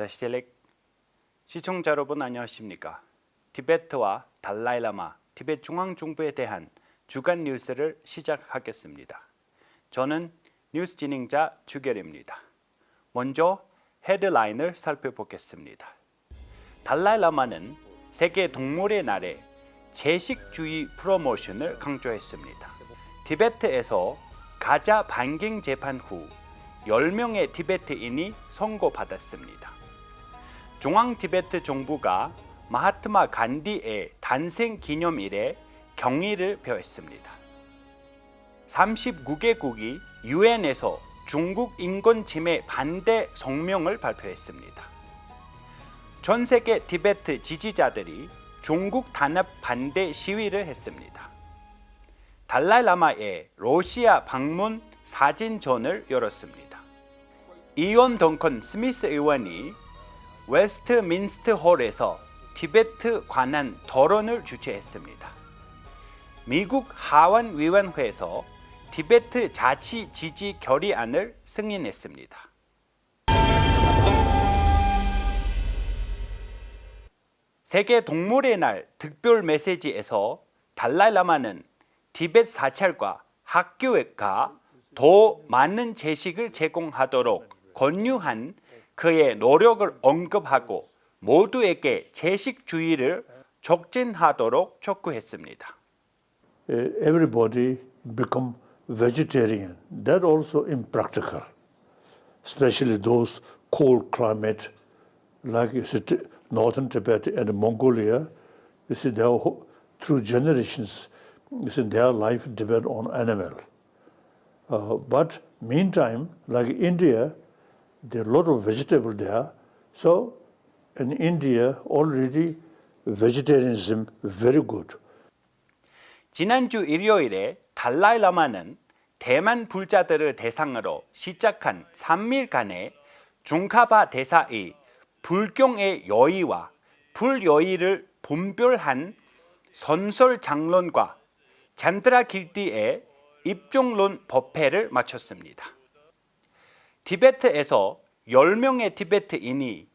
시텔렉 시청자 여러분 안녕하십니까? 티베트와 달라이라마, 티베트 중앙정부에 대한 주간 뉴스를 시작하겠습니다. 저는 뉴스 진행자 주결입니다. 먼저 헤드라인을 살펴보겠습니다. 달라이라마는 세계 동물의 날에 채식주의 프로모션을 강조했습니다. 티베트에서 가자 반경 재판 후 10명의 티베트인이 선고받았습니다. 중앙 티베트 정부가 마하트마 간디의 탄생 기념일에 경의를 표했습니다. 39개국이 유엔에서 중국 인권 침해 반대 성명을 발표했습니다. 전 세계 티베트 지지자들이 중국 단합 반대 시위를 했습니다. 달라이라마의 러시아 방문 사진전을 열었습니다. 이온 덩컨 스미스 의원이 웨스트민스터 홀에서 티베트 관한 토론을 주최했습니다. 미국 하원위원회에서 티베트 자치 지지 결의안을 승인했습니다. 세계 동물의 날 특별 메시지에서 달라이라마는 티베트 사찰과 학교가 더 많은 채식을 제공하도록 권유한 그의 노력을 언급하고 모두에게 채식주의를 촉진하도록 촉구했습니다. Everybody become vegetarian. That also impractical, especially those cold climate like you see, northern Tibet and Mongolia. You see, through generations, you see, their life depend on animal. But meantime, like India, there are a lot of vegetable there. So in India, already vegetarianism very good. 지난주 일요일에 달라이라마는 대만 불자들을 대상으로 시작한 3일간의 중카바 대사의 불경의 여의와 불여의를 분별한 선설 장론과 잔드라 길티의 입종론 법회를 마쳤습니다. 티베트에서 10명의 티베트인이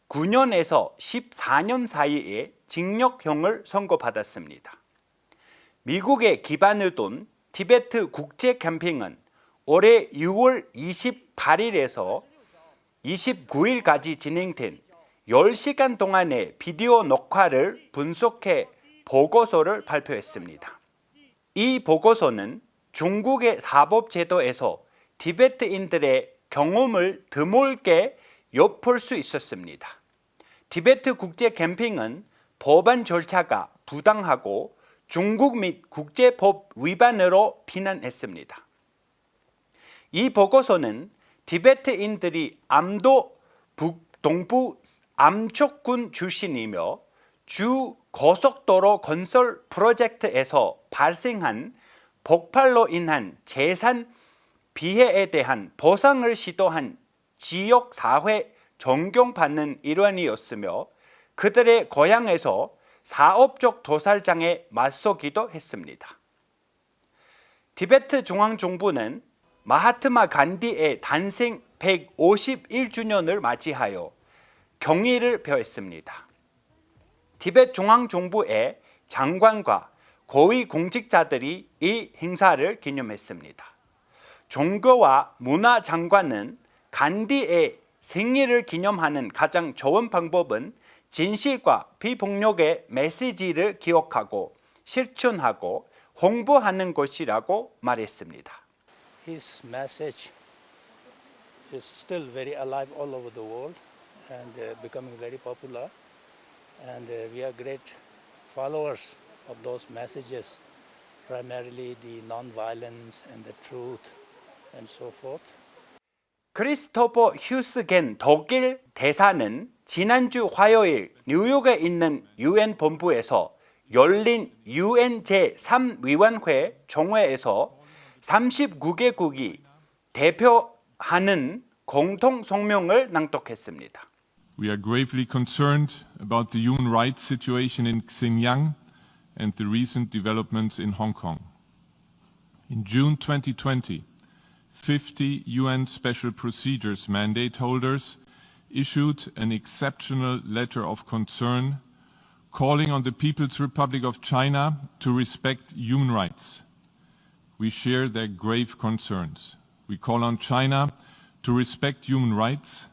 9년에서 14년 사이에 징역형을 선고받았습니다. 미국에 기반을 둔 티베트 국제 캠핑은 올해 6월 28일에서 29일까지 진행된 10시간 동안의 비디오 녹화를 분석해 보고서를 발표했습니다. 이 보고서는 중국의 사법제도에서 티베트인들의 경험을 드물게 엿볼 수 있었습니다. 티베트 국제 캠핑은 법안 절차가 부당하고 중국 및 국제법 위반으로 비난했습니다. 이 보고서는 티베트인들이 암도 북동부 암촉군 출신이며 주 고속도로 건설 프로젝트에서 발생한 폭발로 인한 재산 피해에 대한 보상을 시도한 지역 사회 존경받는 일원이었으며 그들의 고향에서 사업적 도살장에 맞서기도 했습니다. 티베트 중앙정부는 마하트마 간디의 탄생 151주년을 맞이하여 경의를 표했습니다. 티베트 중앙정부의 장관과 고위 공직자들이 이 행사를 기념했습니다. 종교와 문화 장관은 간디의 생일을 기념하는 가장 좋은 방법은 진실과 비폭력의 메시지를 기억하고 실천하고 홍보하는 것이라고 말했습니다. His message is still very alive all over the world and becoming very popular. And we are great followers of those messages, primarily the non-violence and the truth and so forth. 크리스토퍼 휴스겐 독일 대사는 지난주 화요일 뉴욕에 있는 유엔 본부에서 열린 유엔 제3위원회 총회에서 39개국이 대표하는 공통 성명을 낭독했습니다. We are gravely concerned about the human rights situation in Xinjiang and the recent developments in Hong Kong. In June 2020, 50 UN Special Procedures mandate holders issued an exceptional letter of concern calling on the People's Republic of China to respect human rights. We share their grave concerns. We call on China to respect human rights,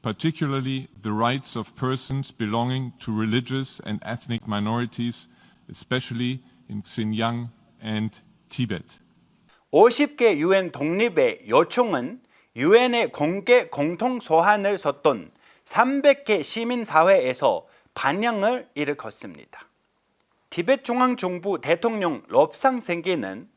particularly the rights of persons belonging to religious and ethnic minorities, especially in Xinjiang and Tibet. 50개 유엔 독립의 요청은 유엔의 공개 공통 소환을 썼던 300개 시민사회에서 반향을 일으켰습니다. 티베트 중앙정부 대통령 럽상생기는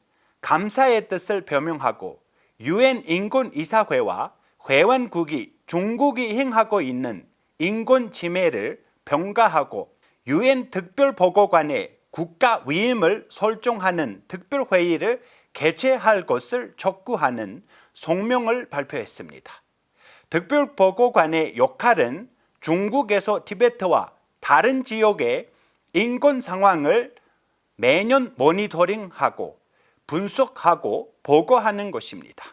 감사의 뜻을 표명하고 유엔 인권이사회와 회원국이 중국이 행하고 있는 인권 침해를 평가하고 유엔 특별보고관의 국가 위임을 설정하는 특별회의를 개최할 것을 촉구하는 성명을 발표했습니다. 특별보고관의 역할은 중국에서 티베트와 다른 지역의 인권 상황을 매년 모니터링하고 분석하고 보고하는 것입니다.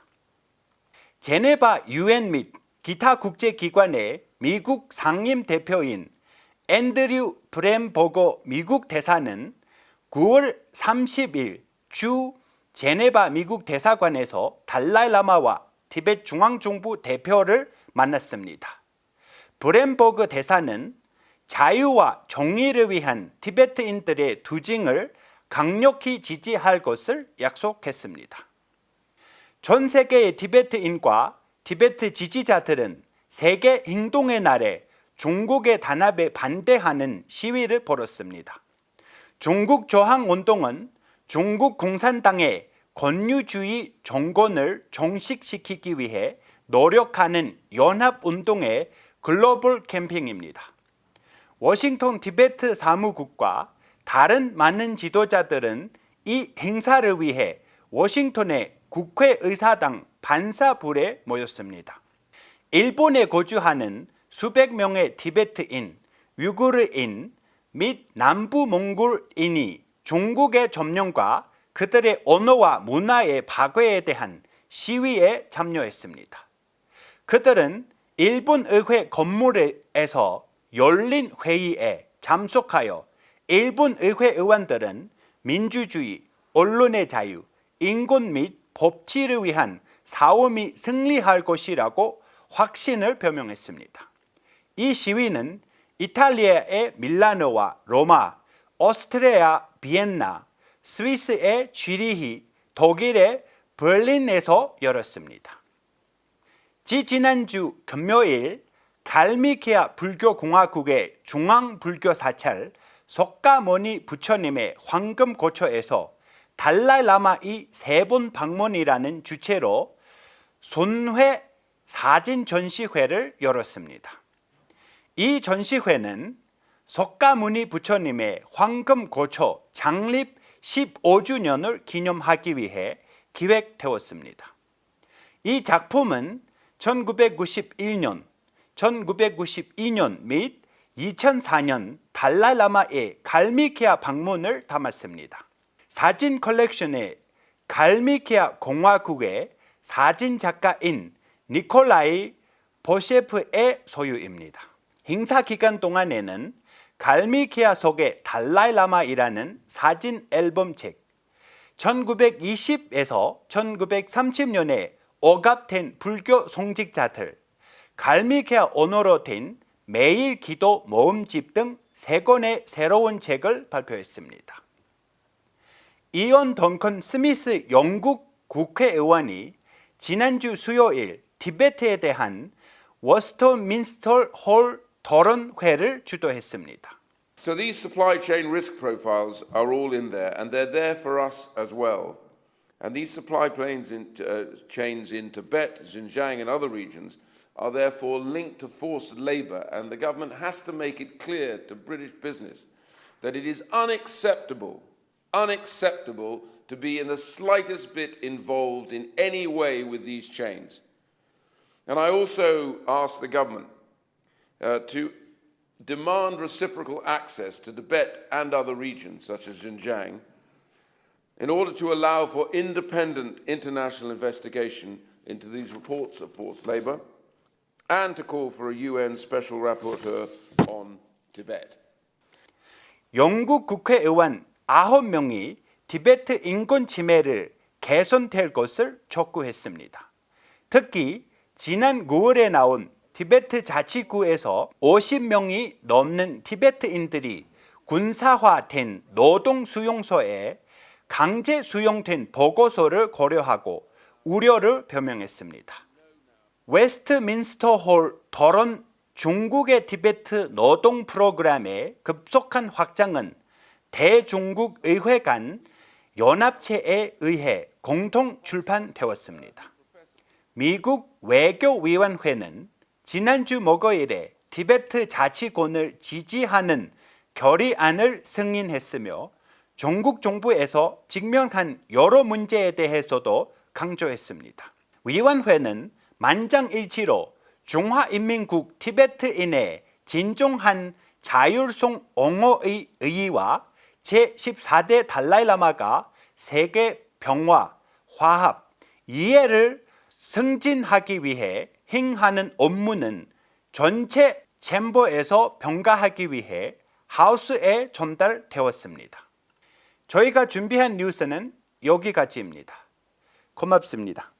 제네바 유엔 및 기타 국제기관의 미국 상임 대표인 앤드류 브렘버거 미국 대사는 9월 30일 주 제네바 미국 대사관에서 달라이라마와 티베트 중앙정부 대표를 만났습니다. 브렘버거 대사는 자유와 정의를 위한 티베트인들의 투쟁을 강력히 지지할 것을 약속했습니다. 전 세계의 티베트인과 티베트 지지자들은 세계 행동의 날에 중국의 단합에 반대하는 시위를 벌였습니다. 중국 저항운동은 중국 공산당의 권위주의 정권을 종식시키기 위해 노력하는 연합운동의 글로벌 캠페인입니다. 워싱턴 티베트 사무국과 다른 많은 지도자들은 이 행사를 위해 워싱턴의 국회의사당 반사부에 모였습니다. 일본에 거주하는 수백 명의 티베트인, 위구르인 및 남부 몽골인이 중국의 점령과 그들의 언어와 문화의 파괴에 대한 시위에 참여했습니다. 그들은 일본 의회 건물에서 열린 회의에 참석하여 일본 의회 의원들은 민주주의, 언론의 자유, 인권 및 법치를 위한 싸움이 승리할 것이라고 확신을 표명했습니다. 이 시위는 이탈리아의 밀라노와 로마, 오스트리아 비엔나, 스위스의 쥐리히, 독일의 베를린에서 열었습니다. 지난주 금요일 갈미키아 불교공화국의 중앙불교사찰 석가모니 부처님의 황금고초에서 달라이라마의 세번 방문이라는 주제로 손회 사진 전시회를 열었습니다. 이 전시회는 석가모니 부처님의 황금고초 창립 15주년을 기념하기 위해 기획되었습니다. 이 작품은 1991년, 1992년 및 2004년 달라이라마의 갈미키아 방문을 담았습니다. 사진 컬렉션의 갈미키아 공화국의 사진 작가인 니콜라이 보셰프의 소유입니다. 행사 기간 동안에는 갈미키아 속의 달라이라마이라는 사진 앨범 책, 1920에서 1930년에 억압된 불교 성직자들, 갈미키아 언어로 된 매일 기도 모음집 등 3권의 새로운 책을 발표했습니다. 이언 덩컨 스미스 영국 국회의원이 지난주 수요일 티베트에 대한 워스터민스터 홀 토론회를 주도했습니다. So these supply chain risk profiles are all in there, and they're there for us as well. And these supply chains in Tibet, Xinjiang, and other regions are therefore linked to forced labour, and the government has to make it clear to British business that it is unacceptable to be in the slightest bit involved in any way with these chains. And I also ask the government to demand reciprocal access to Tibet and other regions, such as Xinjiang, in order to allow for independent international investigation into these reports of forced labour, and to call for a UN Special Rapporteur on Tibet. 영국 국회의원 9명이 티베트 인권 침해를 개선될 것을 촉구했습니다. 특히 지난 9월에 나온 티베트 자치구에서 50명이 넘는 티베트인들이 군사화된 노동 수용소에 강제 수용된 보고서를 고려하고 우려를 표명했습니다. 웨스트민스터 홀 토론 중국의 티베트 노동 프로그램의 급속한 확장은 대중국 의회 간 연합체에 의해 공동 출판되었습니다. 미국 외교위원회는 지난주 목요일에 티베트 자치권을 지지하는 결의안을 승인했으며 중국 정부에서 직면한 여러 문제에 대해서도 강조했습니다. 위원회는 만장일치로 중화인민국 티베트인의 진정한 자율성 옹호의 의의와 제14대 달라이라마가 세계 평화, 화합, 이해를 승진하기 위해 행하는 업무는 전체 챔버에서 평가하기 위해 하우스에 전달되었습니다. 저희가 준비한 뉴스는 여기까지입니다. 고맙습니다.